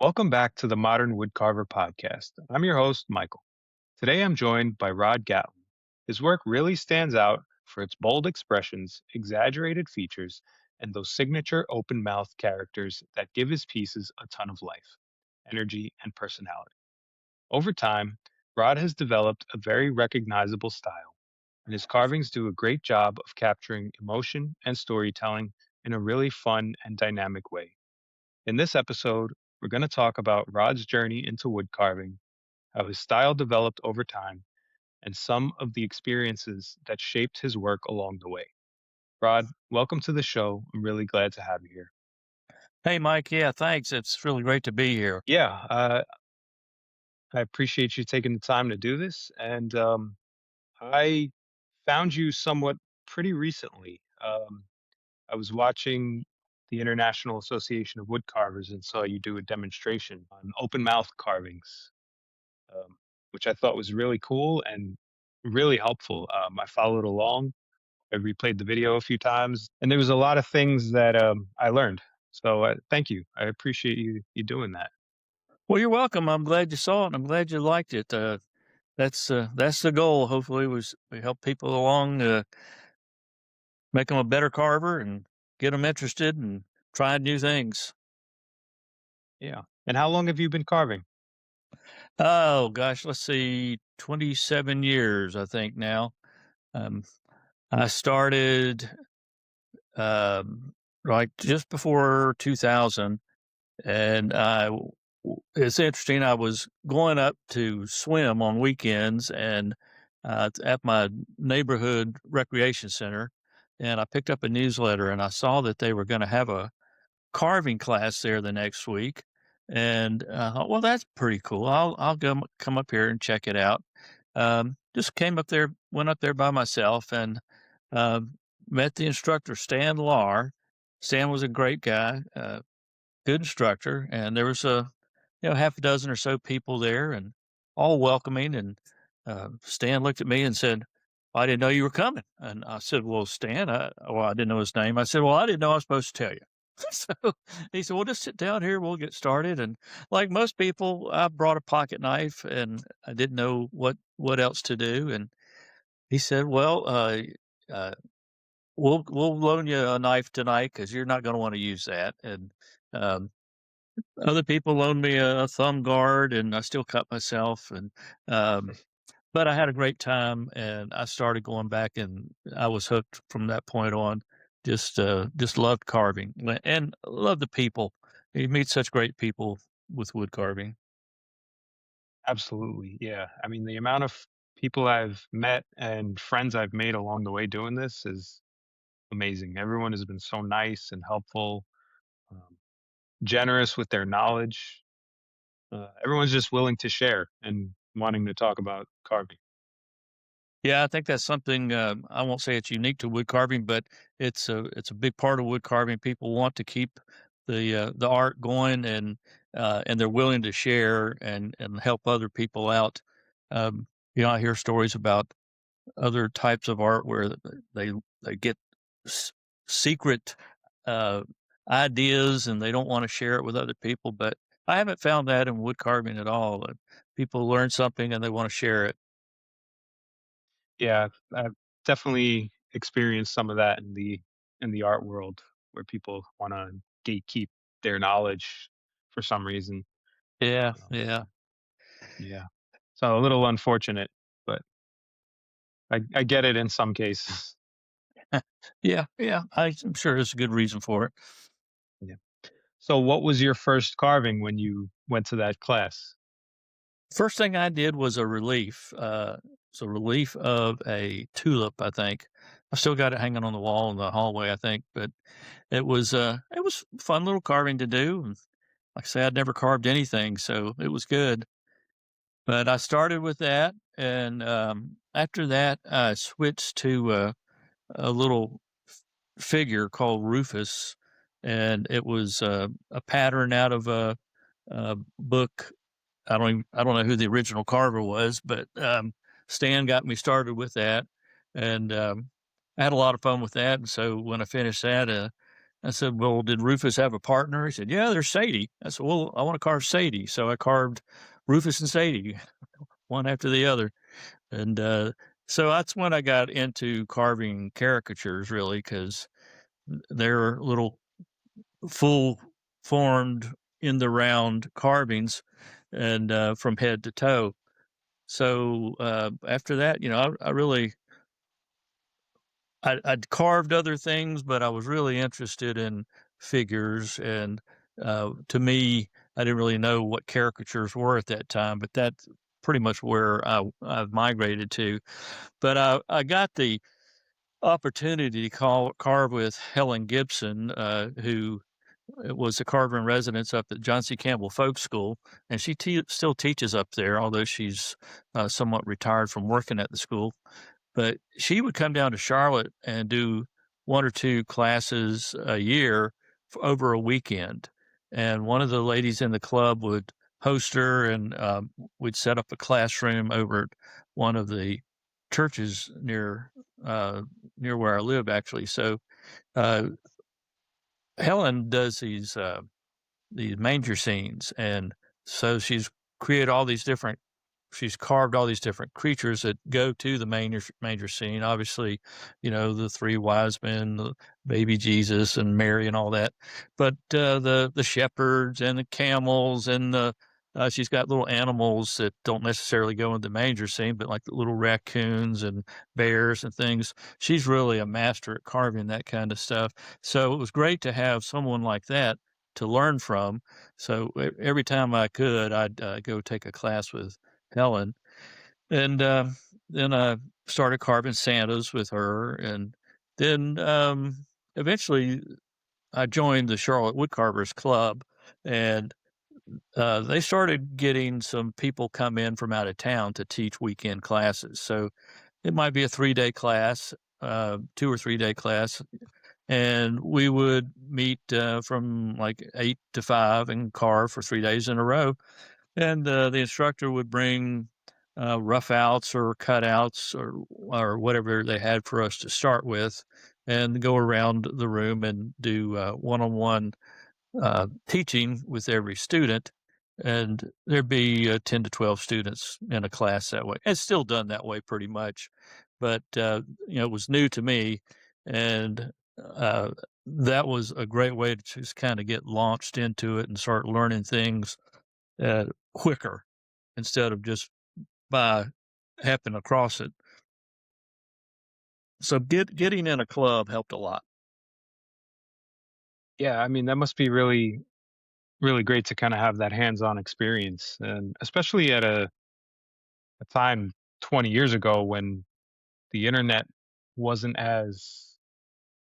Welcome back to the Modern Woodcarver podcast. I'm your host, Michael. Today I'm joined by Rod Gatlin. His work really stands out for its bold expressions, exaggerated features, and those signature open mouthed characters that give his pieces a ton of life, energy, and personality. Over time, Rod has developed a very recognizable style, and his carvings do a great job of capturing emotion and storytelling in a really fun and dynamic way. In this episode, we're going to talk about Rod's journey into wood carving, how his style developed over time, and some of the experiences that shaped his work along the way. Rod, welcome to the show. I'm really glad to have you here. Hey, Mike. Yeah, thanks. It's really great to be here. Yeah, I appreciate you taking the time to do this. And I found you somewhat pretty recently. I was watching the International Association of Wood Carvers and saw you do a demonstration on open mouth carvings, which I thought was really cool and really helpful. I followed along. I replayed the video a few times, and there was a lot of things that I learned. So thank you. I appreciate you doing that. Well, you're welcome. I'm glad you saw it. I'm glad you liked it. That's the goal. Hopefully, was we help people along, make them a better carver and get them interested and trying new things. Yeah. And how long have you been carving? Oh gosh, let's see, 27 years I think now. Um, I started like just before 2000. And it's interesting. I was going up to swim on weekends and at my neighborhood recreation center, and I picked up a newsletter and I saw that they were going to have a carving class there the next week. And I thought, well, that's pretty cool. I'll come up here and check it out. Just came up there, went up there by myself, and met the instructor, Stan Lar. Stan was a great guy. Good instructor, and there was half a dozen or so people there, and all welcoming. And Stan looked at me and said, "I didn't know you were coming." And I said, "Well, Stan, I didn't know his name." I said, "Well, I didn't know I was supposed to tell you." So he said, "Well, just sit down here. We'll get started." And like most people, I brought a pocket knife, and I didn't know what else to do. And he said, "Well, uh, we'll loan you a knife tonight because you're not going to want to use that." And um, other people loaned me a thumb guard, and I still cut myself, and, um, but I had a great time, and I started going back, and I was hooked from that point on. Just loved carving and love the people. You meet such great people with wood carving. Absolutely. Yeah. I mean, the amount of people I've met and friends I've made along the way doing this is amazing. Everyone has been so nice and helpful, um, generous with their knowledge. Everyone's just willing to share and wanting to talk about carving. Yeah, I think that's something, I won't say it's unique to wood carving, but it's a big part of wood carving. People want to keep the art going, and they're willing to share and help other people out. Um, I hear stories about other types of art where they they get s secret, uh, ideas, and they don't wanna share it with other people, but I haven't found that in wood carving at all. People learn something and they wanna share it. Yeah, I've definitely experienced some of that in the art world where people wanna gatekeep their knowledge for some reason. Yeah, Um, yeah. yeah. So a little unfortunate, but I get it in some cases. Yeah, yeah, I'm sure there's a good reason for it. Yeah. So what was your first carving when you went to that class? First thing I did was a relief. It's a relief of a tulip, I think. I still got it hanging on the wall in the hallway, I think, but it was fun little carving to do. And like I say, I'd never carved anything, so it was good. But I started with that, and after that, I switched to a little figure called Rufus, and it was a pattern out of a book. I don't know who the original carver was, but Stan got me started with that, and I had a lot of fun with that. And so when I finished that, I said, "Well, did Rufus have a partner?" He said, "Yeah, there's Sadie." I said, "Well, I want to carve Sadie." So I carved Rufus and Sadie, one after the other. And so that's when I got into carving caricatures, really, because they're little full formed in the round carvings and from head to toe. So after that, I really I'd carved other things, but I was really interested in figures. And to me, I didn't really know what caricatures were at that time, but that's pretty much where I've migrated to. But I got the opportunity to carve with Helen Gibson, who was a carver in residence up at John C. Campbell Folk School, and she still teaches up there, although she's somewhat retired from working at the school. But she would come down to Charlotte and do 1 or 2 classes a year over a weekend, and one of the ladies in the club would host her, and, we'd set up a classroom over at one of the churches uh, near where I live, actually. So, uh, Helen does these manger scenes, and so she's carved all these different creatures that go to the manger scene. Obviously, the 3 wise men, the baby Jesus and Mary and all that. But the shepherds and the camels and she's got little animals that don't necessarily go in the manger scene, but like the little raccoons and bears and things. She's really a master at carving that kind of stuff. So it was great to have someone like that to learn from. So every time I could, I'd go take a class with Helen. And then I started carving Santas with her. And then eventually I joined the Charlotte Woodcarvers Club. And they started getting some people come in from out of town to teach weekend classes. So it might be a 3-day class, 2 or 3 day class. And we would meet from like 8 to 5 and carve for 3 days in a row. And the instructor would bring rough outs or cutouts or whatever they had for us to start with, and go around the room and do one-on-one teaching with every student. And there'd be 10 to 12 students in a class that way. It's still done that way pretty much, but it was new to me, and uh, that was a great way to just kind of get launched into it and start learning things quicker instead of just by happening across it. So getting in a club helped a lot. Yeah, I mean, that must be really, really great to kind of have that hands-on experience, and especially at a time 20 years ago when the internet wasn't as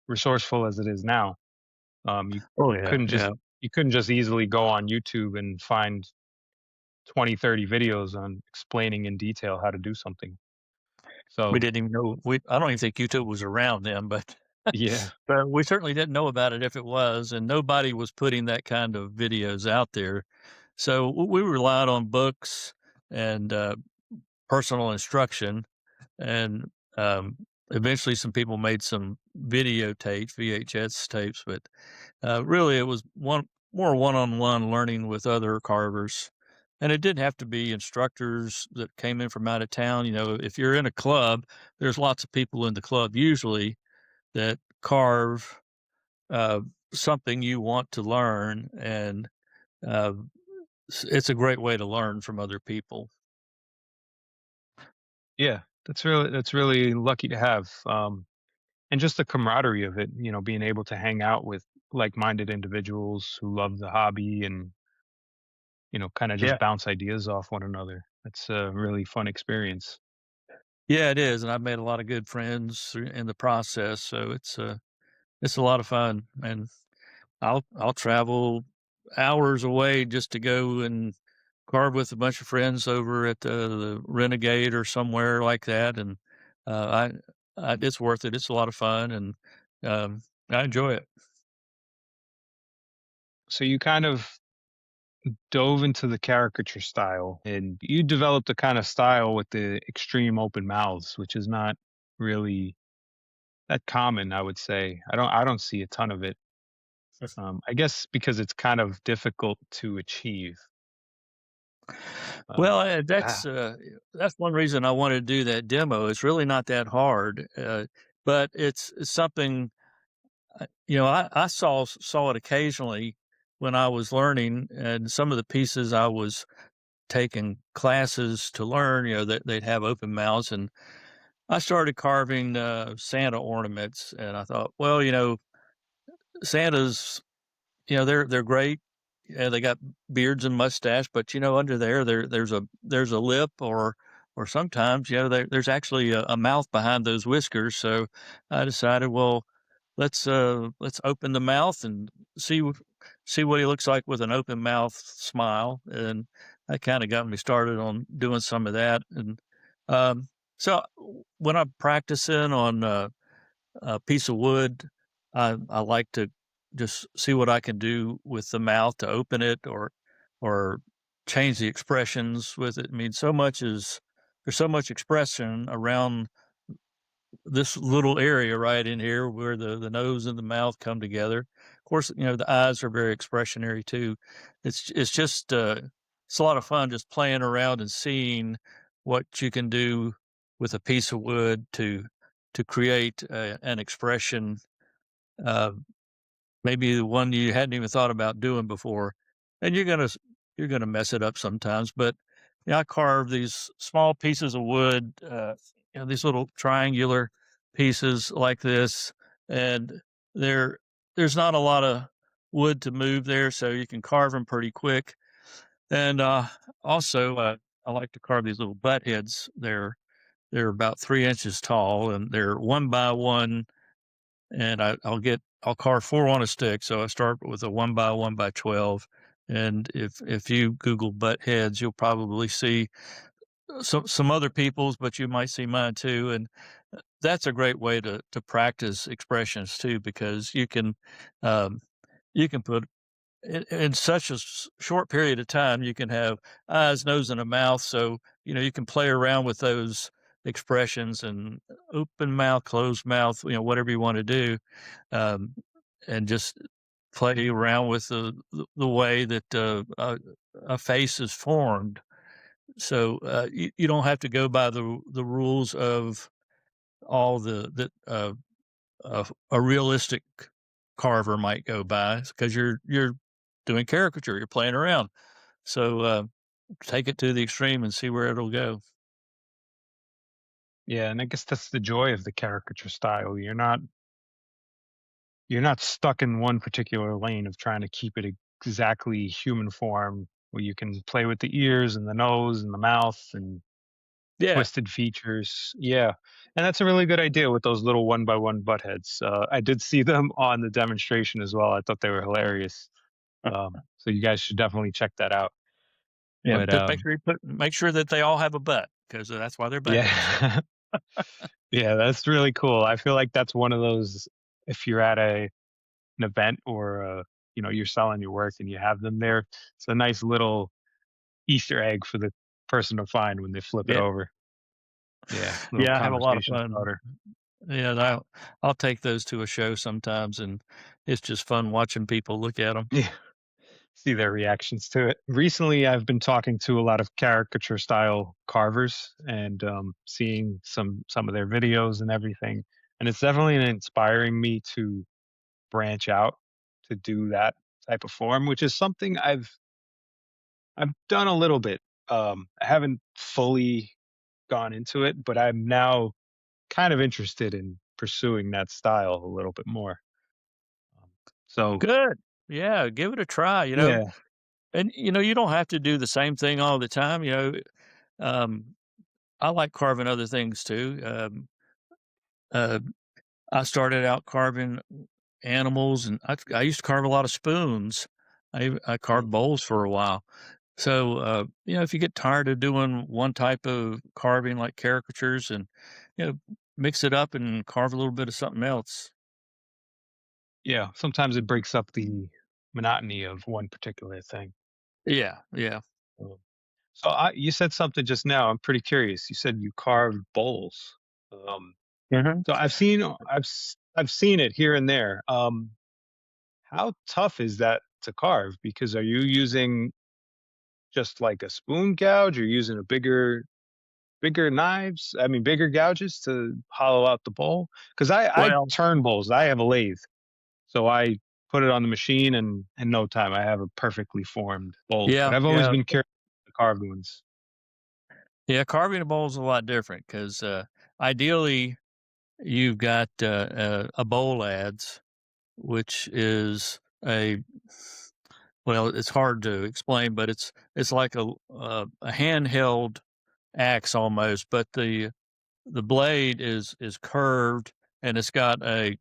resourceful as it is now. You Oh yeah, couldn't just yeah. you couldn't just easily go on YouTube and find 20, 30 videos on explaining in detail how to do something. We So didn't even know we. I don't even think YouTube was around then, but yeah, but we certainly didn't know about it if it was, and nobody was putting that kind of videos out there. So we relied on books and personal instruction, and eventually some people made some videotapes, VHS tapes, but really it was more one-on-one learning with other carvers. And it didn't have to be instructors that came in from out of town. If you're in a club, there's lots of people in the club usually that carve uh, something you want to learn, and uh, it's a great way to learn from other people. yeah, that's really lucky to have. And just the camaraderie of it, being able to hang out with like-minded individuals who love the hobby and kind of Yeah. just bounce ideas off one another. That's a really fun experience. Yeah, it is, and I've made a lot of good friends in the process, so it's a lot of fun. And I'll travel hours away just to go and carve with a bunch of friends over at the Renegade or somewhere like that. And it's worth it. It's a lot of fun, and I enjoy it. So you kind of dove into the caricature style and you developed a kind of style with the extreme open mouths, which is not really that common, I would say. I don't see a ton of it. I guess because it's kind of difficult to achieve. Well, Um, ah, that's one reason I wanted to do that demo. It's really not that hard, but it's something I saw it occasionally when I was learning, and some of the pieces I was taking classes to learn. That they'd have open mouths, and I started carving Santa ornaments, and I thought, well, Santa's they're great. Yeah, they got beards and mustache, but under there's a lip, or sometimes there's actually a mouth behind those whiskers. So I decided, well, let's open the mouth and see what he looks like with an open mouth smile, and that kind of got me started on doing some of that. And um, so when I'm practicing on a piece of wood, I like to just see what I can do with the mouth to open it, or change the expressions with it. I mean, there's so much expression around this little area right in here where the nose and the mouth come together. Of course, the eyes are very expressionary too. It's just it's a lot of fun just playing around and seeing what you can do with a piece of wood to create an expression, uh, maybe the one you hadn't even thought about doing before. And you're gonna mess it up sometimes, but I carve these small pieces of wood, these little triangular pieces like this, and there there's not a lot of wood to move there, so you can carve them pretty quick. And also, I like to carve these little butt heads. They're about 3 inches tall, and they're 1 by 1, and I'll carve 4 on a stick. So I start with a 1 by 1 by 12, and if you Google butt heads, you'll probably see some other people's, but you might see mine too. And that's a great way to practice expressions too, because um, you can put in such a short period of time, you can have eyes, nose, and a mouth. So you can play around with those expressions, and open mouth, closed mouth, whatever you want to do, um, and just play around with the way that a face is formed. So you don't have to go by the rules of all a realistic carver might go by, because you're doing caricature, you're playing around. So take it to the extreme and see where it'll go. yeah, and I guess that's the joy of the caricature style. You're not stuck in one particular lane of trying to keep it exactly human form, where you can play with the ears and the nose and the mouth and Yeah, twisted features. Yeah, and that's a really good idea with those little one by one butt heads. I did see them on the demonstration as well. I thought they were hilarious. So you guys should definitely check that out. yeah. But Just make sure that they all have a butt, because that's why they're butt heads. yeah, yeah, that's really cool. I feel like that's one of those, if you're at an event, or you're selling your work and you have them there, it's a nice little Easter egg for the person to find when they flip it Yeah, over. Yeah, little yeah. I have a lot of conversation fun. starter. Yeah, and I'll take those to a show sometimes, and it's just fun watching people look at them. Yeah, see their reactions to it. Recently, I've been talking to a lot of caricature style carvers, and seeing some of their videos and everything, and it's definitely inspiring me to branch out to do that type of form, which is something I've done a little bit. I haven't fully gone into it, but I'm now kind of interested in pursuing that style a little bit more. Um, so Good. Yeah, give it a try. yeah, And you don't have to do the same thing all the time. Um, I like carving other things too. Uh, I started out carving animals, and I used to carve a lot of spoons. I mm, carved bowls for a while. So if you get tired of doing one type of carving like caricatures, and you know, mix it up and carve a little bit of something else. yeah. Sometimes it breaks up the monotony of one particular thing. Yeah, yeah. Um, So you said something just now. I'm pretty curious. You said you carved bowls. Um, Mhm. so I've seen it here and there. how tough is that to carve? Because are you using just like a spoon gouge? Or using a bigger knives? I mean, bigger gouges to hollow out the bowl? Because I Well, turn bowls. I have a lathe, so I put it on the machine, and in no time I have a perfectly formed bowl. But yeah, I've always yeah, been curious about the carved ones. yeah. Carving a bowl is a lot different because ideally you've got a bowl adze, which is a well, it's hard to explain, but it's like a handheld axe almost, but the blade is curved and it's got a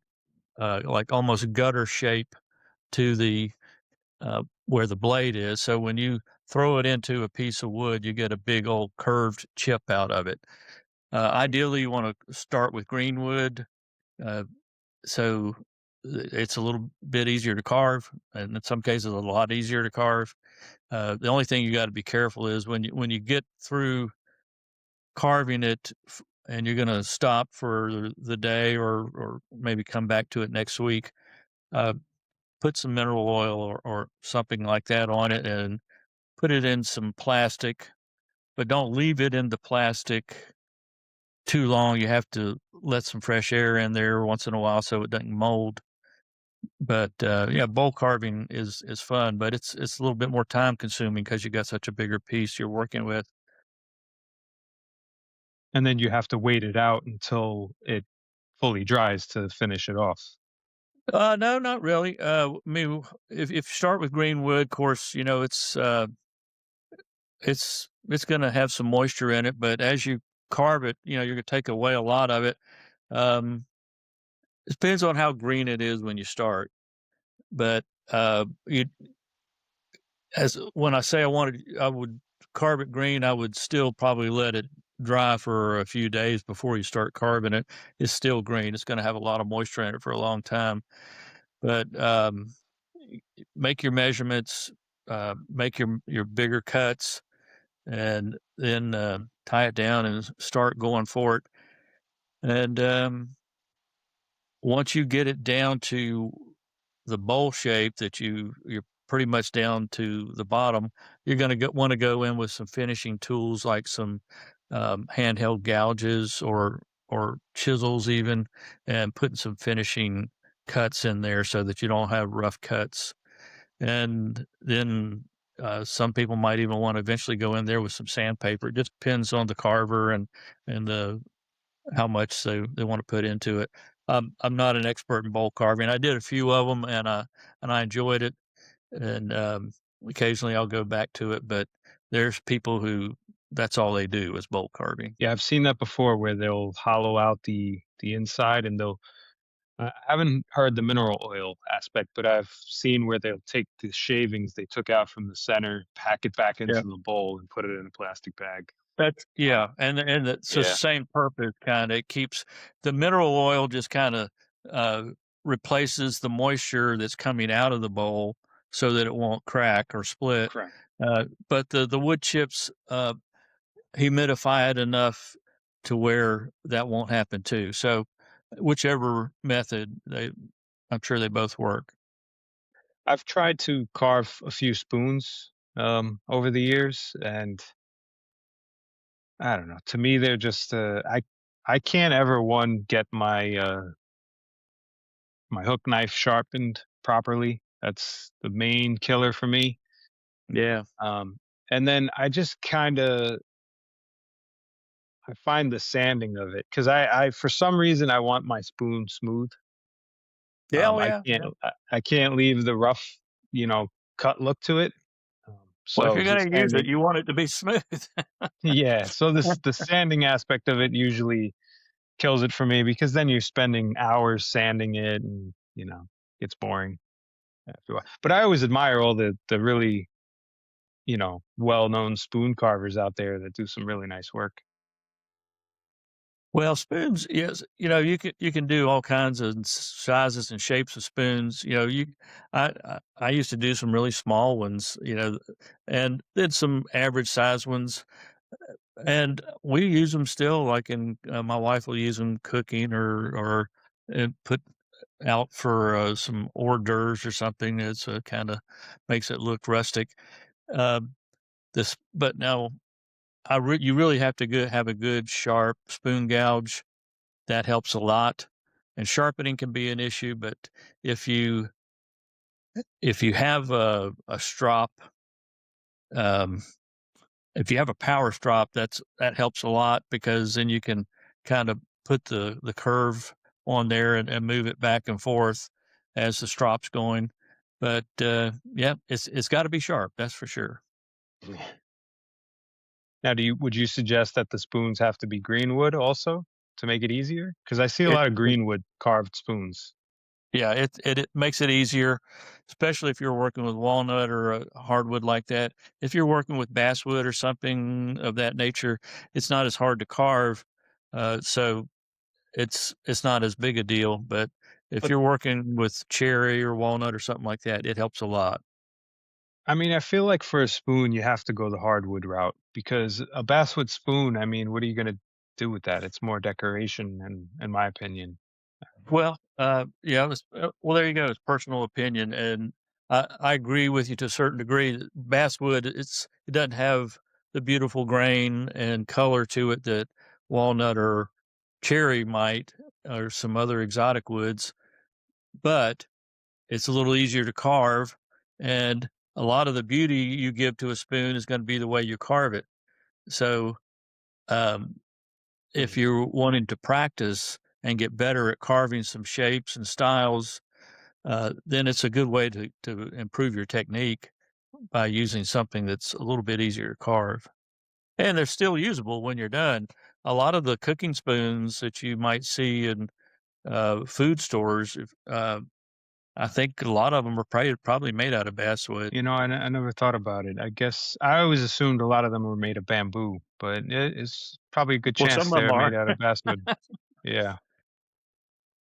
like almost gutter shape to the where the blade is. So when you throw it into a piece of wood, you get a big old curved chip out of it. Ideally, you want to start with green wood, uh, so it's a little bit easier to carve, and in some cases, a lot easier to carve. The only thing you got to be careful is when you get through carving it, and you're going to stop for the day or maybe come back to it next week. Uh, put some mineral oil or something like that on it, and put it in some plastic, but don't leave it in the plastic too long. You have to let some fresh air in there once in a while so it doesn't mold. But yeah, bowl carving is fun, but it's a little bit more time consuming because you got such a bigger piece you're working with. And then you have to wait it out until it fully dries to finish it off. No, not really. I mean, if you start with green wood, of course, you know it's going to have some moisture in it, but as you carve it, you know you're going to take away a lot of it. Um, it depends on how green it is when you start, but you as when I say I would carve it green, I would still probably let it dry for a few days before you start carving it. It's still green. It's going to have a lot of moisture in it for a long time. But make your measurements, make your bigger cuts, and then tie it down and start going for it. And once you get it down to the bowl shape that you're pretty much down to the bottom, you're going to want to go in with some finishing tools like some handheld gouges or chisels even, and putting some finishing cuts in there so that you don't have rough cuts. And then some people might even want to eventually go in there with some sandpaper. It just depends on the carver and the how much they want to put into it. I'm not an expert in bowl carving. I did a few of them and I enjoyed it. And occasionally I'll go back to it, but there's people who that's all they do is bowl carving. Yeah, I've seen that before where they'll hollow out the inside, and they'll I haven't heard the mineral oil aspect, but I've seen where they'll take the shavings they took out from the center, pack it back Yeah. into the bowl, and put it in a plastic bag. That's Um, yeah, and it's the yeah, same purpose kinda. It keeps the mineral oil just kinda, uh, replaces the moisture that's coming out of the bowl so that it won't crack or split, correct. but the wood chips, humidify it enough to where that won't happen too. So, whichever method, I'm sure they both work. I've tried to carve a few spoons over the years, and I don't know. To me, they're just I can't ever one get my hook knife sharpened properly. That's the main killer for me. Yeah. Um, and then I just kind of I find the sanding of it because I for some reason I want my spoon smooth. Yeah, oh, I yeah, can't yeah. I can't leave the rough, you know, cut look to it. Well, if So you're the gonna use it, sanding, you want it to be smooth. yeah. So this the sanding aspect of it usually kills it for me because then you're spending hours sanding it, and it's boring after a while. But I always admire all the really well-known spoon carvers out there that do some really nice work. Well, spoons, yes, you can do all kinds of sizes and shapes of spoons. I used to do some really small ones, and then some average size ones, and we use them still. Like in my wife will use them cooking or and put out for some hors d'oeuvres or something. It's kind of makes it look rustic. Um, this, but now you really have to have a good sharp spoon gouge. That helps a lot. And sharpening can be an issue, but if you if you have a strop, um, if you have a power strop, that helps a lot because then you can kind of put the curve on there and move it back and forth as the strop's going. But yeah, it's got to be sharp. That's for sure. Now, would you suggest that the spoons have to be green wood also to make it easier? Because I see a It, lot of it green wood carved spoons. yeah, it makes it easier, especially if you're working with walnut or a hardwood like that. If you're working with basswood or something of that nature, it's not as hard to carve. So it's not as big a deal, but if But you're working with cherry or walnut or something like that, it helps a lot. I mean, I feel like for a spoon, you have to go the hardwood route because a basswood spoon, I mean, what are you going to do with that? It's more decoration, in my opinion. Well, yeah, well, there you go. It's personal opinion, and I agree with you to a certain degree. Basswood, it doesn't have the beautiful grain and color to it that walnut or cherry might, or some other exotic woods, but it's a little easier to carve, and a lot of the beauty you give to a spoon is going to be the way you carve it. So, um, if Mhm. you're wanting to practice and get better at carving some shapes and styles, then it's a good way to improve your technique by using something that's a little bit easier to carve. And they're still usable when you're done. A lot of the cooking spoons that you might see in food stores, I think a lot of them are probably made out of basswood. I never thought about it. I guess I always assumed a lot of them were made of bamboo, but it's probably a good Well, some chance of them they're are. made out of basswood. Yeah.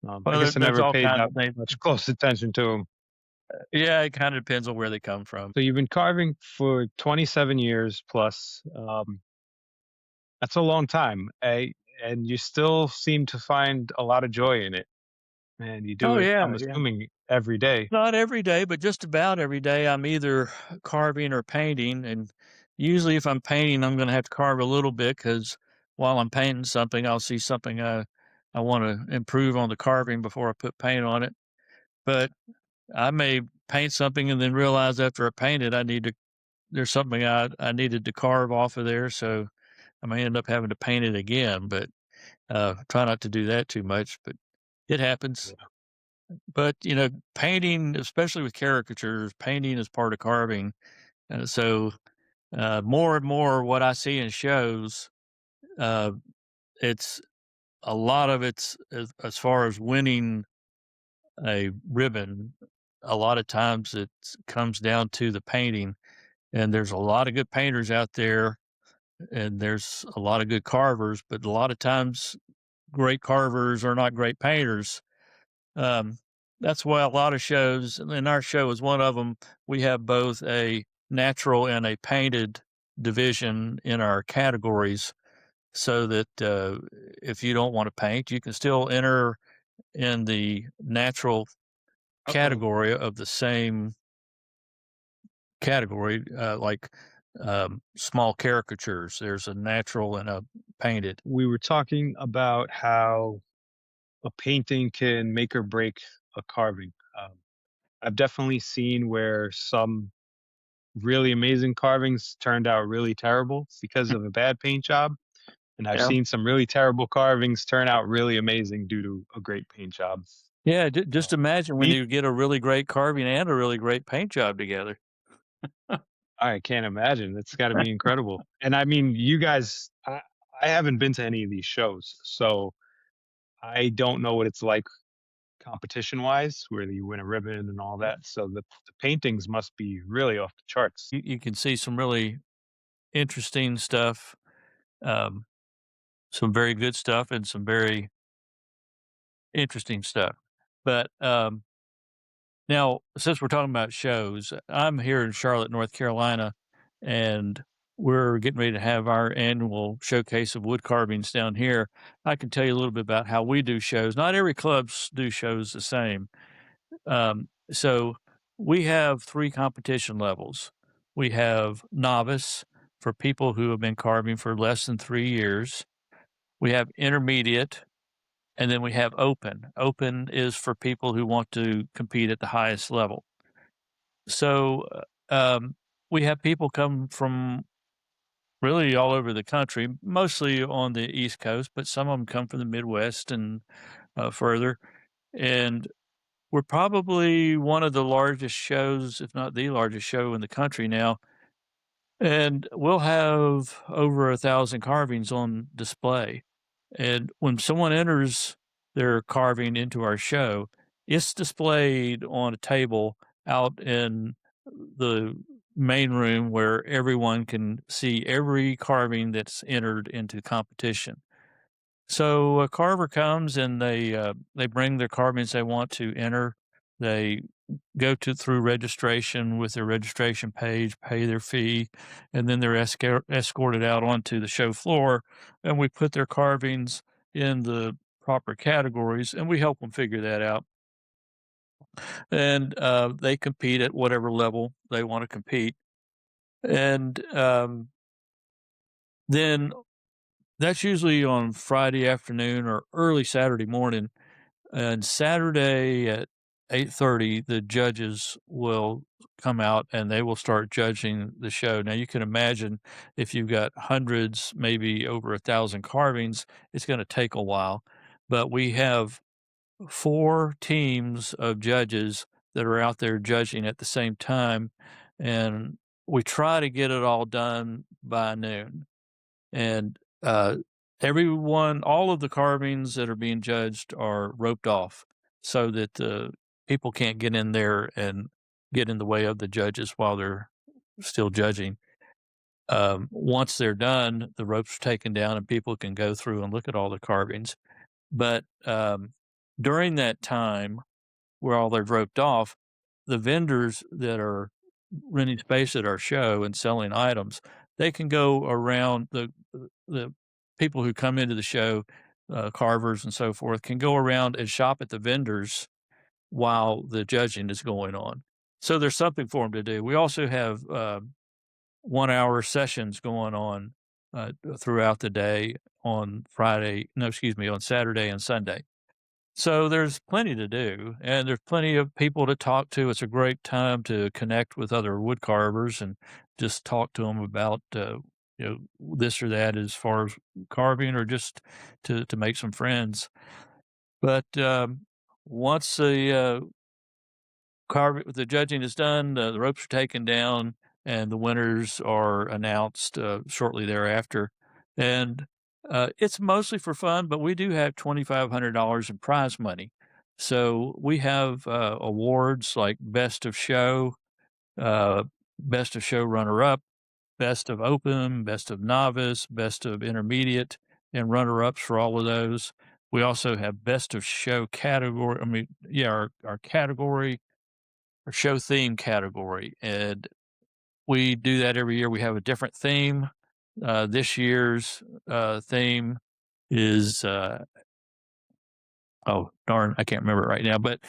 I Well, guess I there's never all paid kinds that of things. much close attention to them. Yeah, it kind of depends on where they come from. So you've been carving for 27 years plus. That's a long time, and you still seem to find a lot of joy in it, and you do Oh it, yeah, I'm yeah. assuming, every day. Not every day, but just about every day, I'm either carving or painting. And usually, if I'm painting, I'm going to have to carve a little bit because while I'm painting something, I'll see something I want to improve on the carving before I put paint on it. But I may paint something and then realize after I paint it, there's something I needed to carve off of there. So I may end up having to paint it again, but try not to do that too much. But it happens. Yeah. But, painting, especially with caricatures, painting is part of carving. So, more and more what I see in shows, uh, it's a lot of it's as far as winning a ribbon, a lot of times it comes down to the painting. And there's a lot of good painters out there, and there's a lot of good carvers, but a lot of times great carvers are not great painters. Um, that's why a lot of shows, and our show is one of them, we have both a natural and a painted division in our categories so that if you don't want to paint, you can still enter in the natural Uh-oh. category of the same category, like small caricatures. There's a natural and a painted. We were talking about how a painting can make or break a carving. I've definitely seen where some really amazing carvings turned out really terrible because of a bad paint job, and I've Yeah. seen some really terrible carvings turn out really amazing due to a great paint job. Yeah, Uh, just imagine when me you get a really great carving and a really great paint job together. I can't imagine. It's gotta be incredible. And I mean, you guys I haven't been to any of these shows, so I don't know what it's like competition-wise, where you win a ribbon and all that, so the paintings must be really off the charts. You can see some really interesting stuff, um, some very good stuff, and some very interesting stuff. But now, since we're talking about shows, I'm here in Charlotte, North Carolina, and we're getting ready to have our annual showcase of wood carvings down here. I can tell you a little bit about how we do shows. Not every do shows the same. So we have three competition levels. We have novice for people who have been carving for less than 3 years. We have intermediate, and then we have open. Open is for people who want to compete at the highest level. So we have people come from really all over the country, mostly on the East Coast, but some of them come from the Midwest and further. And we're probably one of the largest shows, if not the largest show in the country now. And we'll have over 1,000 carvings on display. And when someone enters their carving into our show, it's displayed on a table out in the main room where everyone can see every carving that's entered into competition. So a carver comes and they bring their carvings they want to enter. They go to through registration with their registration page, pay their fee, and then they're escorted out onto the show floor, and we put their carvings in the proper categories, and we help them figure that out. And they compete at whatever level they want to compete, and then that's usually on Friday afternoon or early Saturday morning. And Saturday at 8:30, the judges will come out and they will start judging the show. Now, you can imagine if you've got hundreds, maybe over 1,000 carvings, it's gonna take a while. But we have 4 teams of judges that are out there judging at the same time, and we try to get it all done by noon. And, all of the carvings that are being judged are roped off so that the people can't get in there and get in the way of the judges while they're still judging. Once they're done, the ropes are taken down and people can go through and look at all the carvings. But, during that time where all they're roped off, the vendors that are renting space at our show and selling items, they can go around the people who come into the show, carvers and so forth, can go around and shop at the vendors while the judging is going on. So there's something for them to do. We also have 1 hour sessions going on throughout the day on on Saturday and Sunday. So there's plenty to do, and there's plenty of people to talk to. It's a great time to connect with other wood carvers and just talk to them about, this or that as far as carving or just to make some friends. But, once the judging is done, the ropes are taken down, and the winners are announced, shortly thereafter. And, it's mostly for fun, but we do have $2,500 in prize money. So we have, awards like uh, best of show runner-up, best of open, best of novice, best of intermediate, and runner-ups for all of those. We also have best of show category. Our category, our show theme category, and we do that every year. We have a different theme. This year's theme is oh darn, I can't remember it right now. But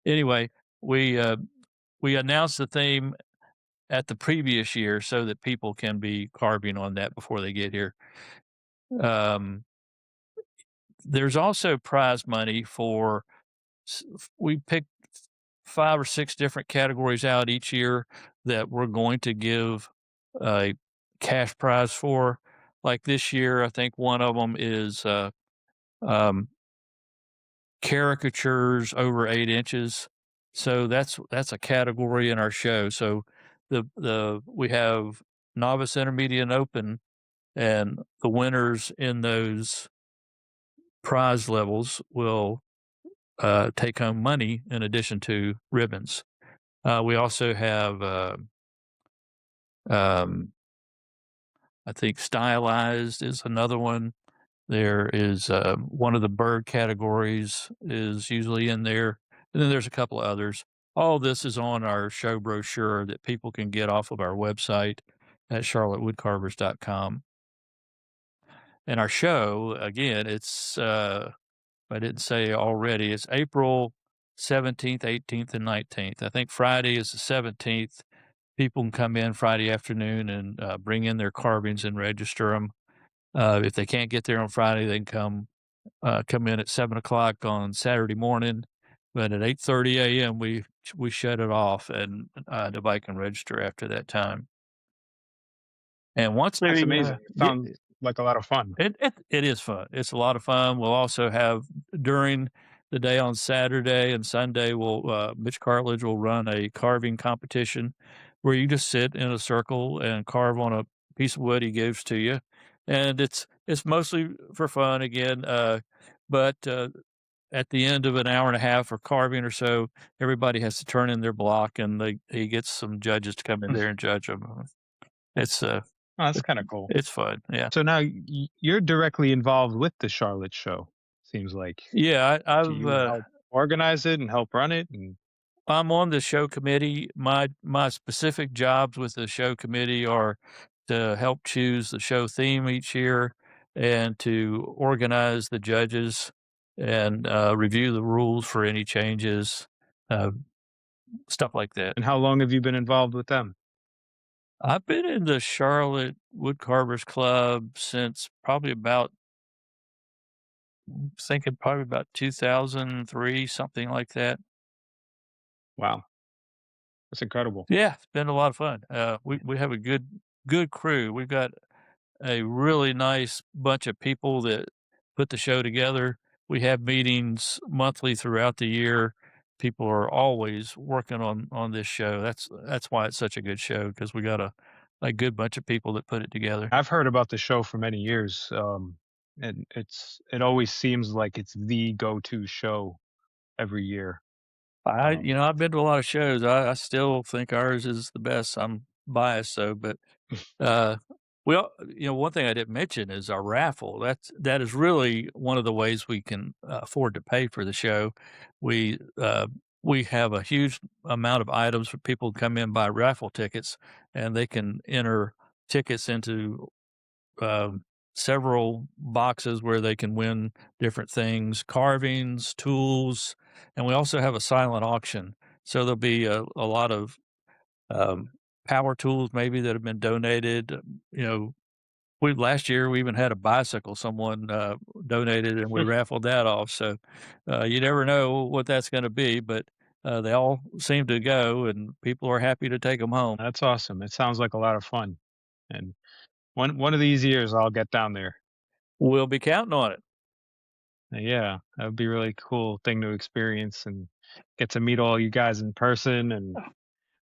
anyway, we uh, we announce the theme at the previous year so that people can be carving on that before they get here. Um, there's also prize money for we pick 5 or 6 different categories out each year that we're going to give a cash prize for. Like this year, I think one of them is, um, caricatures over 8 inches. So that's a category in our show. So the we have novice, intermediate, and open, and the winners in those prize levels will, take home money in addition to ribbons. We also have, um, I think stylized is another one. There is one of the bird categories is usually in there, and then there's a couple of others. All this is on our show brochure that people can get off of our website. at charlottewoodcarvers.com. And our show, again, if I didn't say already, it's April 17th, 18th, and 19th. I think Friday is the 17th. People can come in Friday afternoon and bring in their carvings and register them. If they can't get there on Friday, they can come in at 7 o'clock on Saturday morning. But at 8:30 a.m., we shut it off, and nobody can register after that time. And once That's they amazing. It get sounds like a lot of fun. it is fun. It's a lot of fun. We'll also have during the day on Saturday and Sunday, Mitch Cartledge will run a carving competition where you just sit in a circle and carve on a piece of wood he gives to you, and it's mostly for fun again. But at the end of an hour and a half or carving or so, everybody has to turn in their block, and he gets some judges to come in there and judge them. It's Oh, that's kind of cool. it's fun. Yeah. So now you're directly involved with the Charlotte show. Seems like. Yeah, Do you help organize it and help run it? And I'm on the show committee. My specific jobs with the show committee are to help choose the show theme each year and to organize the judges and review the rules for any changes, uh, stuff like that. how long have you been involved with them? I've been in the Charlotte Woodcarvers Club since probably about thinking probably about 2003, something like that. Wow, that's incredible. Yeah, it's been a lot of fun. We have a good crew. We've got a really nice bunch of people that put the show together. We have meetings monthly throughout the year. People are always working on this show. That's why it's such a good show because we got a good bunch of people that put it together. I've heard about the show for many years, and it always seems like it's the go-to show every year. Um, I've been to a lot of shows. I still think ours is the best. I'm biased, so, but Uh, well, one thing I didn't mention is our raffle. That is really one of the ways we can afford to pay for the show. We we have a huge amount of items for people to come in buy raffle tickets, and they can enter tickets into several boxes where they can win different things, carvings, tools, and we also have a silent auction. So there'll be a lot of um, power tools maybe that have been donated. You know, we last year we even had a bicycle someone donated, and we raffled that off. So you never know what that's going to be, but they all seem to go, and people are happy to take them home. that's awesome. It sounds like a lot of fun, and one of these years I'll get down there. We'll be counting on it. Yeah, that would be a really cool thing to experience and get to meet all you guys in person. And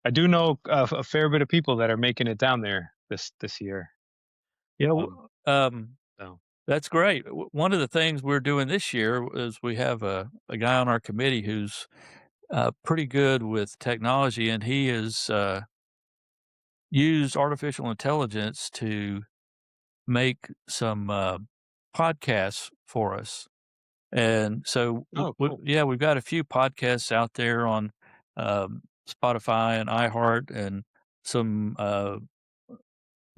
I do know a fair bit of people that are making it down there this year. You Um, know, so that's great. One of the things we're doing this year is we have a guy on our committee who's pretty good with technology, and he has used artificial intelligence to make some podcasts for us. And so, oh, cool. yeah, we've got a few podcasts out there on Spotify and iHeart, and some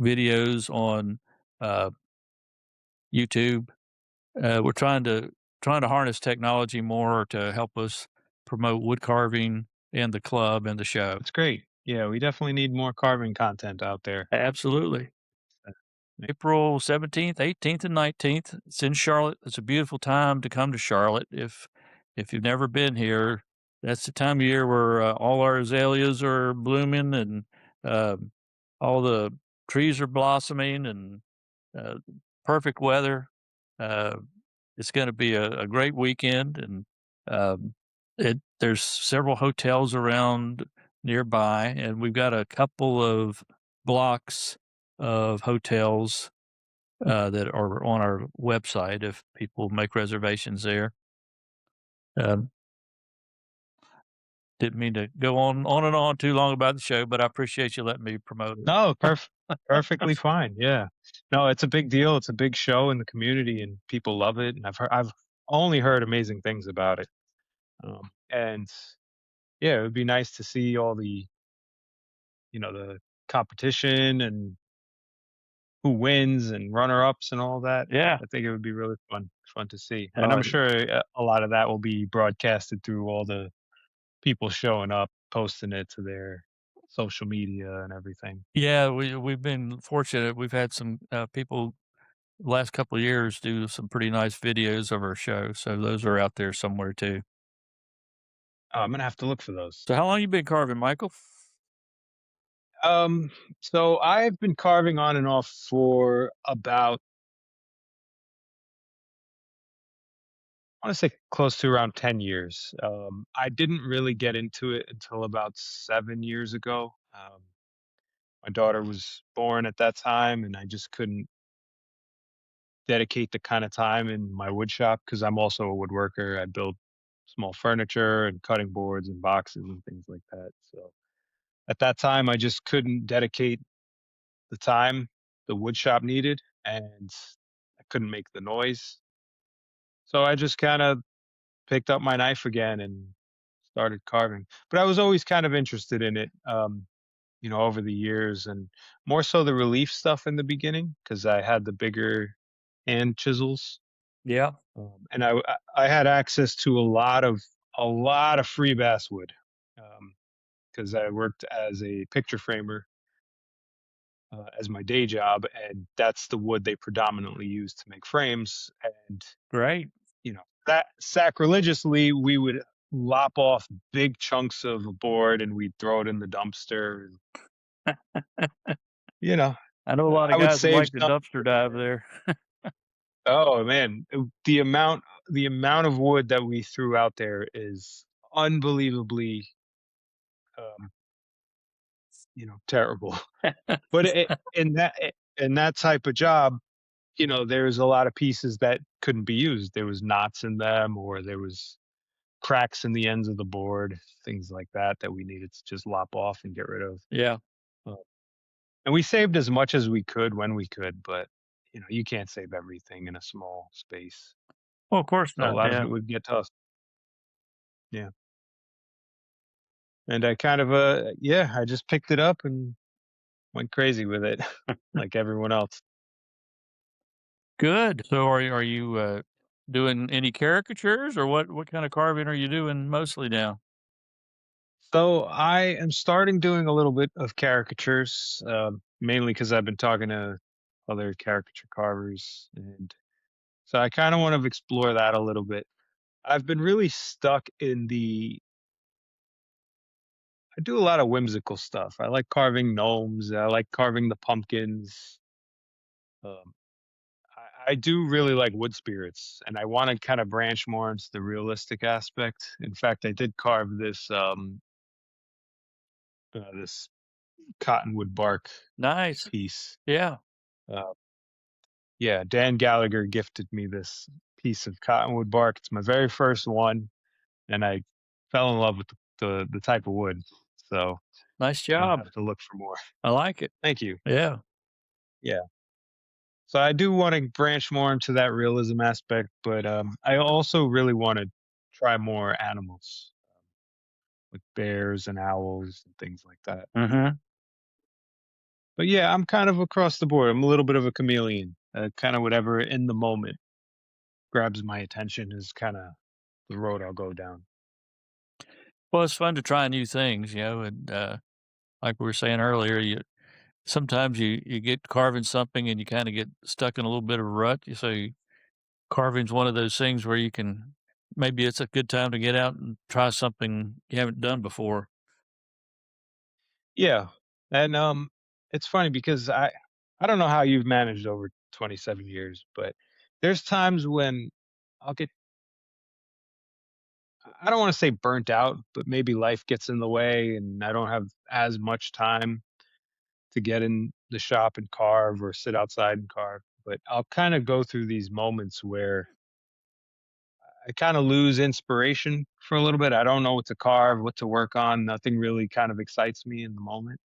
videos on uh, YouTube. We're trying to harness technology more to help us promote wood carving and the club and the show. That's great. Yeah, we definitely need more carving content out there. Absolutely. Uh, yeah. April 17th, 18th, and 19th. It's in Charlotte. It's a beautiful time to come to Charlotte. If you've never been here, that's the time of year where all our azaleas are blooming, and um, all the trees are blossoming, and uh, perfect weather. Uh, it's going to be a great weekend, and um, there's several hotels around nearby, and we've got a couple of blocks of hotels that are on our website if people make reservations there. Um, didn't mean to go on and on too long about the show, but I appreciate you letting me promote it. No, perfectly fine. Yeah. No, it's a big deal. It's a big show in the community, and people love it. And I've only heard amazing things about it. And yeah, it would be nice to see all the competition and who wins and runner ups and all that. Yeah. I think it would be really fun to see, and Uh, I'm sure a lot of that will be broadcasted through all the people showing up, posting it to their social media and everything. yeah, we've been fortunate. We've had some, people last couple of years do some pretty nice videos of our show, so those are out there somewhere too. Oh, I'm gonna have to look for those. So how long you been carving, Michael? Um, so I've been carving on and off for about, I want to say close to around 10 years. I didn't really get into it until about 7 years ago. My daughter was born at that time, and I just couldn't dedicate the kind of time in my wood shop because I'm also a woodworker. I build small furniture and cutting boards and boxes and things like that. So at that time, I just couldn't dedicate the time the wood shop needed, and I couldn't make the noise. So I just kind of picked up my knife again and started carving. But I was always kind of interested in it, over the years, and more so the relief stuff in the beginning because I had the bigger hand chisels, Yeah, and I had access to a lot of free basswood because I worked as a picture framer as my day job, and that's the wood they predominantly use to make frames. And great. that sacrilegiously, we would lop off big chunks of a board and we'd throw it in the dumpster. And, you know, I know a lot I of would guys that save like to some. dumpster dive there. Oh man, the amount of wood that we threw out there is unbelievably, um, terrible. But in that type of job, there's a lot of pieces that couldn't be used. There was knots in them, or there was cracks in the ends of the board, things like that that we needed to just lop off and get rid of. Yeah. Uh, and we saved as much as we could when we could, but you can't save everything in a small space. Well, of course So a not, lot of yeah. it would get tossed. Yeah. And I kind of yeah, I just picked it up and went crazy with it like everyone else. Good. So are you, doing any caricatures or what kinda carving are you doing mostly now? So I am starting doing a little bit of caricatures, mainly because I've been talking to other caricature carvers, and so I kind of want to explore that a little bit. I've been really stuck in the. I do a lot of whimsical stuff. I like carving gnomes. I like carving the pumpkins. Um, I do really like wood spirits, and I want to kind of branch more into the realistic aspect. In fact, I did carve this cottonwood bark Nice. piece. Yeah. Uh, Yeah, Dan Gallagher gifted me this piece of cottonwood bark. It's my very first one, and I fell in love with the type of wood. So Nice I'll job. have to look for more. I like it. Thank you. Yeah. Yeah. So I do want to branch more into that realism aspect, but I also really want to try more animals, like bears and owls and things like that. Mhm. But yeah, I'm kind of across the board. I'm a little bit of a chameleon. Kind of whatever in the moment grabs my attention is kind of the road I'll go down. Well, it's fun to try new things, and, like we were saying earlier, sometimes you get carving something and you kinda get stuck in a little bit of a rut. So carving's one of those things where you can maybe it's a good time to get out and try something you haven't done before. Yeah, and, it's funny because I don't know how you've managed over 27 years, but there's times when I'll get I don't wanna say burnt out, but maybe life gets in the way and I don't have as much time to get in the shop and carve or sit outside and carve, but I'll kinda go through these moments where I kinda lose inspiration for a little bit. I don't know what to carve, what to work on, nothing really kind of excites me in the moment.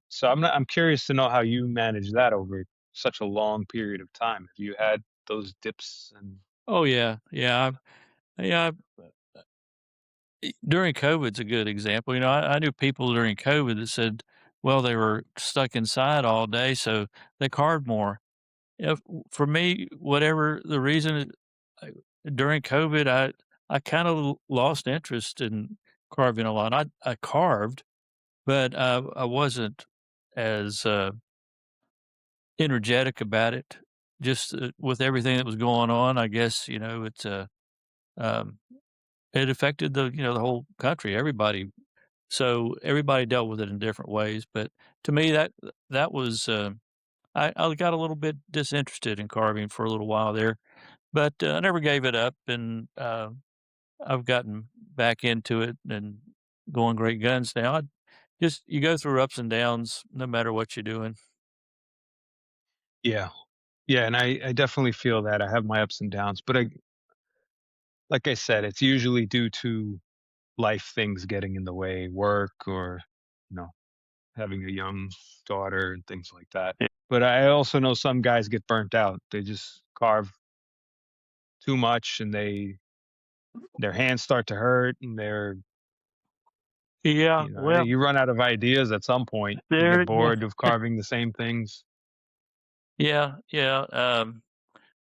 So I'm curious to know how you manage that over such a long period of time. Have you had those dips and Oh, yeah. Yeah, during COVID's a good example. I knew people during COVID that said well, they were stuck inside all day, so they carved more. If for me, whatever the reason, I during COVID, I kinda lost interest in carving a lot. I carved, but, I wasn't as, energetic about it. Just, with everything that was going on, I guess, um, it affected the whole country, everybody. So, everybody dealt with it in different ways, but to me, that was, I got a little bit disinterested in carving for a little while there. But, I never gave it up, and, I've gotten back into it and going great guns now. I just you go through ups and downs no matter what you're doing. Yeah. Yeah, and I definitely feel that. I have my ups and downs, but like I said, it's usually due to life things getting in the way, work or, you know, having a young daughter and things like that. Y But I also know some guys get burnt out. They just carve too much and their hands start to hurt and Yeah, well, you run out of ideas at some point. You there get yeah. bored of carving the same things. Yeah, yeah,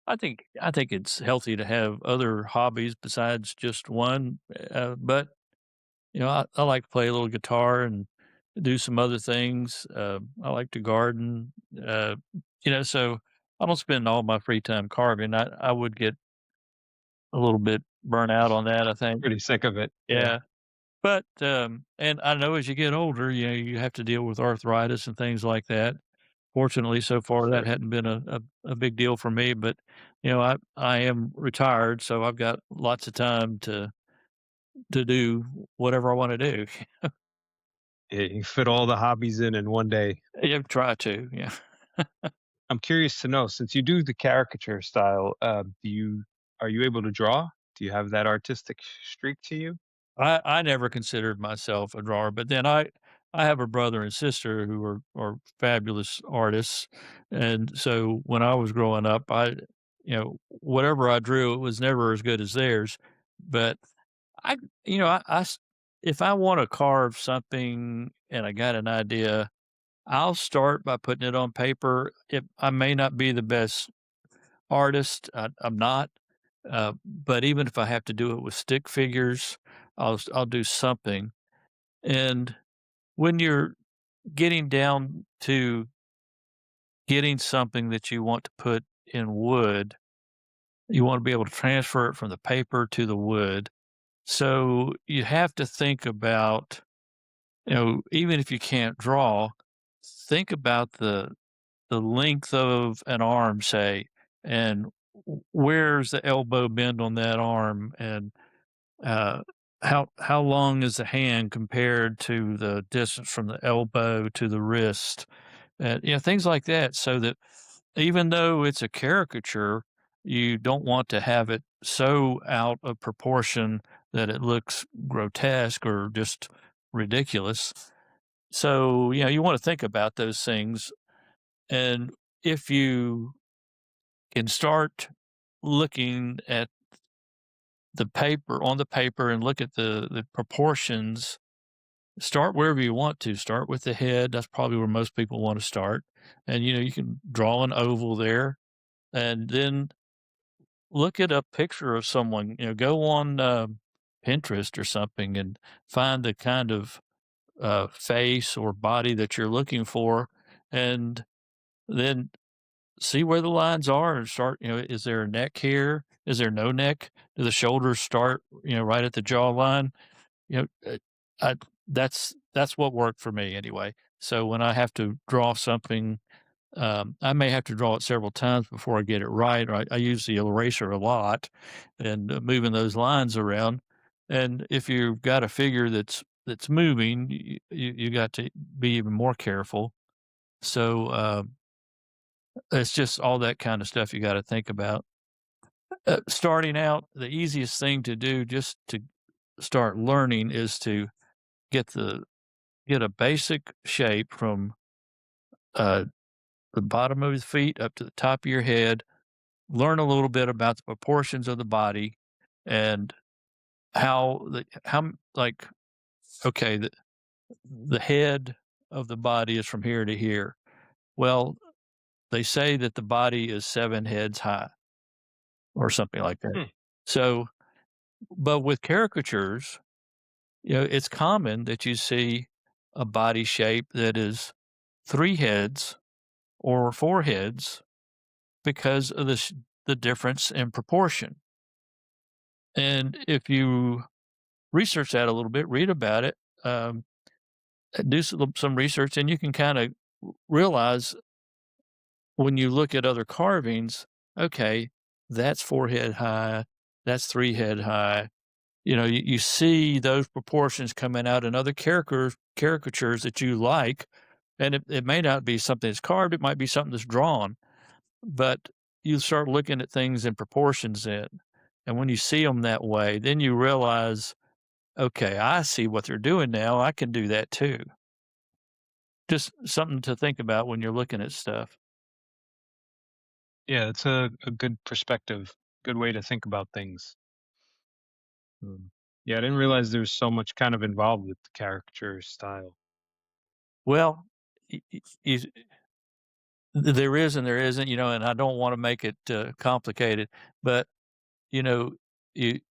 I think it's healthy to have other hobbies besides just one, but, I like to play a little guitar and do some other things. I like to garden, so I don't spend all my free time carving. I would get a little bit burnt out on that, I think. Pretty sick of it. Yeah, Yeah. But, and I know as you get older, you have to deal with arthritis and things like that. Fortunately, so far, that sure. hadn't been a big deal for me, but, I am retired, so I've got lots of time to do whatever I wanna do. Yeah, you fit all the hobbies in one day. Yeah, try to, yeah. I'm curious to know, since you do the caricature style, are you able to draw? Do you have that artistic streak to you? I never considered myself a drawer, but then I have a brother and sister who are fabulous artists, and so when I was growing up, whatever I drew, it was never as good as theirs, but I you know, I s if I wanna carve something and I got an idea, I'll start by putting it on paper. I may not be the best artist, I'm not, but even if I have to do it with stick figures, I'll do something, and when you're getting down to getting something that you want to put in wood, you wanna be able to transfer it from the paper to the wood, so you have to think about, even if you can't draw, think about the length of an arm, say, and where's the elbow bend on that arm, and uh, how long is the hand compared to the distance from the elbow to the wrist, and things like that, so that even though it's a caricature, you don't want to have it so out of proportion that it looks grotesque or just ridiculous. So, you want to think about those things. And if you can start looking at the paper and look at the proportions, start wherever you want to. Start with the head. That's probably where most people want to start. And, you can draw an oval there and then look at a picture of someone, go on Pinterest or something and find the kind of face or body that you're looking for. And then see where the lines are and start, is there a neck here? Is there no neck? Do the shoulders start, right at the jawline? You know, I that's what worked for me anyway. So when I have to draw something, I may have to draw it several times before I get it right. Or I use the eraser a lot and moving those lines around. And if you've got a figure that's moving, you got to be even more careful. So it's just all that kind of stuff you got to think about. Starting out, the easiest thing to do just to start learning is to get the get a basic shape from uh, the bottom of his feet up to the top of your head. Learn a little bit about the proportions of the body and how like, okay, the head. of the body is from here to here. Well, they say that the body is 7 heads high or something like that. Hmm. So, but with caricatures, it's common that you see a body shape that is 3 heads or 4 heads because of the difference in proportion. And if you research that a little bit, read about it, um, do some research, and you can kind of realize when you look at other carvings, okay, that's 4 head high, that's 3 head high. You see those proportions coming out in other caricatures that you like, and it may not be something that's carved, it might be something that's drawn, but you start looking at things in proportions then. And when you see them that way, then you realize, okay, I see what they're doing now. I can do that too. Just something to think about when you're looking at stuff. Yeah, it's a good perspective, good way to think about things. Yeah, I didn't realize there was so much kind of involved with the caricature style. Well, y- y- is there is and there isn't, and I don't want to make it complicated, but you know, it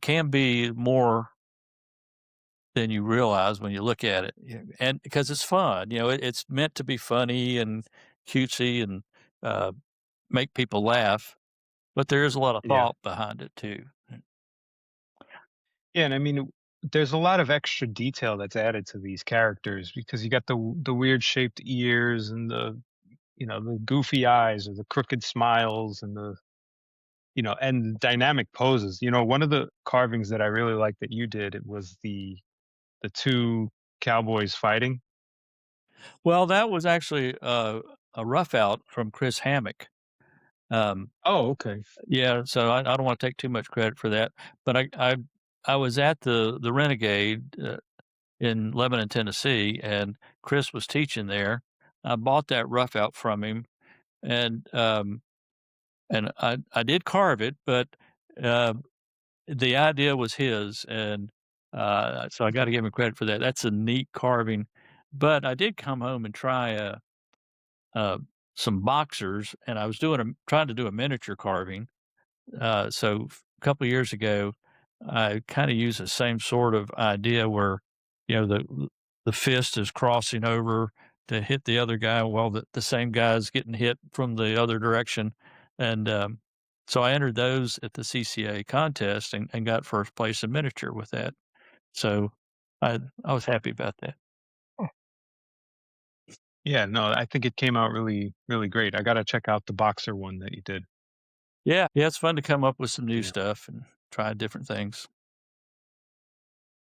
can be more than you realize when you look at it, and because it's fun, it's meant to be funny and cutesy and uh, make people laugh, but there is a lot of Yeah. thought behind it too. Yeah, and I mean, there's a lot of extra detail that's added to these characters because you got the weird shaped ears and the goofy eyes or the crooked smiles and and dynamic poses. One of the carvings that I really liked that you did, it was the two cowboys fighting. Well, that was actually a rough out from Chris Hammock. Um, Oh, okay. yeah, so I don't want to take too much credit for that, but I was at the Renegade in Lebanon, Tennessee, and Chris was teaching there. I bought that rough out from him, and I did carve it, but uh, the idea was his, and so I got to give him credit for that. That's a neat carving. But I did come home and try uh, some boxers, and I was trying to do a miniature carving. So a couple of years ago, I kind of used the same sort of idea where, the fist is crossing over to hit the other guy while the same guy is getting hit from the other direction. And so I entered those at the CCA contest and got first place in miniature with that. So I was happy about that. Yeah, no, I think it came out really, really great. I gotta check out the boxer one that you did. Yeah, yeah, it's fun to come up with some new Yeah. stuff and try different things.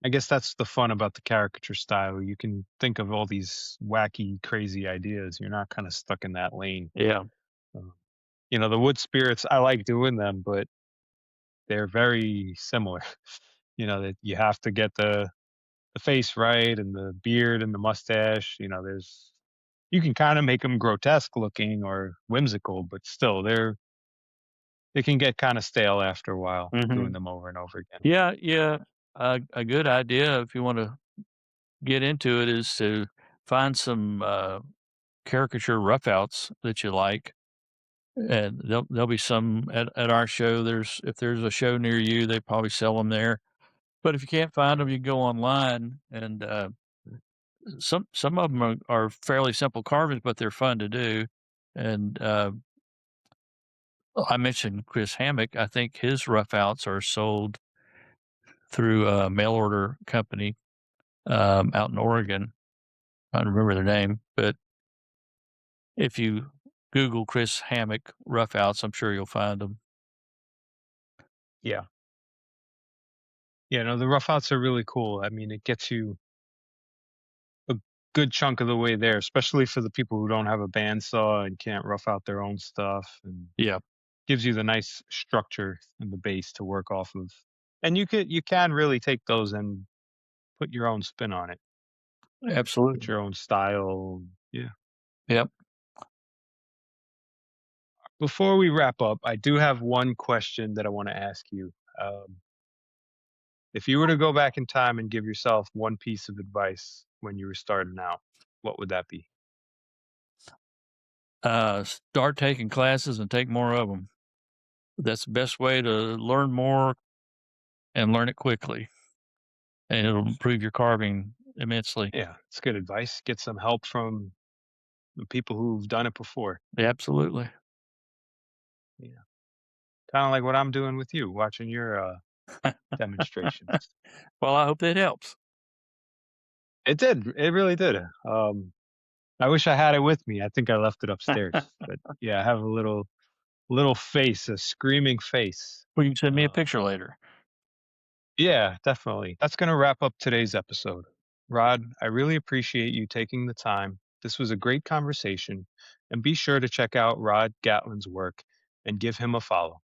I guess that's the fun about the caricature style. You can think of all these wacky, crazy ideas. You're not kind of stuck in that lane. Yeah. Uh, the wood spirits, I like doing them, but they're very similar. That you have to get the face right and the beard and the mustache. You can kind of make them grotesque looking or whimsical, but still they can get kind of stale after a while doing Mhm. them over and over again. Yeah, yeah. A good idea if you wanna get into it is to find some, caricature roughouts that you like, and there'll be some at our show. If there's a show near you, they probably sell them there. But if you can't find them, you can go online and, some of them are fairly simple carvings, but they're fun to do, and, I mentioned Chris Hammock. I think his roughouts are sold through a mail order company, out in Oregon. I don't remember their name, but if you Google Chris Hammock roughouts, I'm sure you'll find them. Yeah. Yeah, no, the roughouts are really cool. I mean, it gets you a good chunk of the way there, especially for the people who don't have a bandsaw and can't rough out their own stuff, and Yeah, gives you the nice structure and the base to work off of. And you can really take those and put your own spin on it, put absolutely. your own style. Yeah. Yep. Before we wrap up, I do have one question that I want to ask you. If you were to go back in time and give yourself one piece of advice, when you were starting out, what would that be? Start taking classes and take more of them. That's the best way to learn more and learn it quickly, and it'll improve your carving immensely. Yeah, it's good advice. Get some help from the people who've done it before. Absolutely. Yeah, kind of like what I'm doing with you, watching your demonstrations. Well, I hope that helps. It did. It really did. I wish I had it with me. I think I left it upstairs. But yeah, I have a little face, a screaming face. Well, you can send me a Uh, picture later. yeah, definitely. That's going to wrap up today's episode. Rod, I really appreciate you taking the time. This was a great conversation. And be sure to check out Rod Gatlin's work and give him a follow.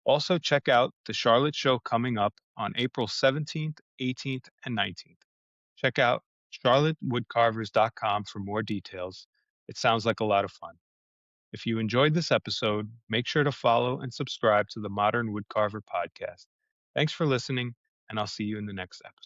Also, check out the Charlotte show coming up on April 17th, 18th, and 19th. Check out charlottewoodcarvers.com for more details. It sounds like a lot of fun. If you enjoyed this episode, make sure to follow and subscribe to the Modern Woodcarver podcast. Thanks for listening, and I'll see you in the next episode.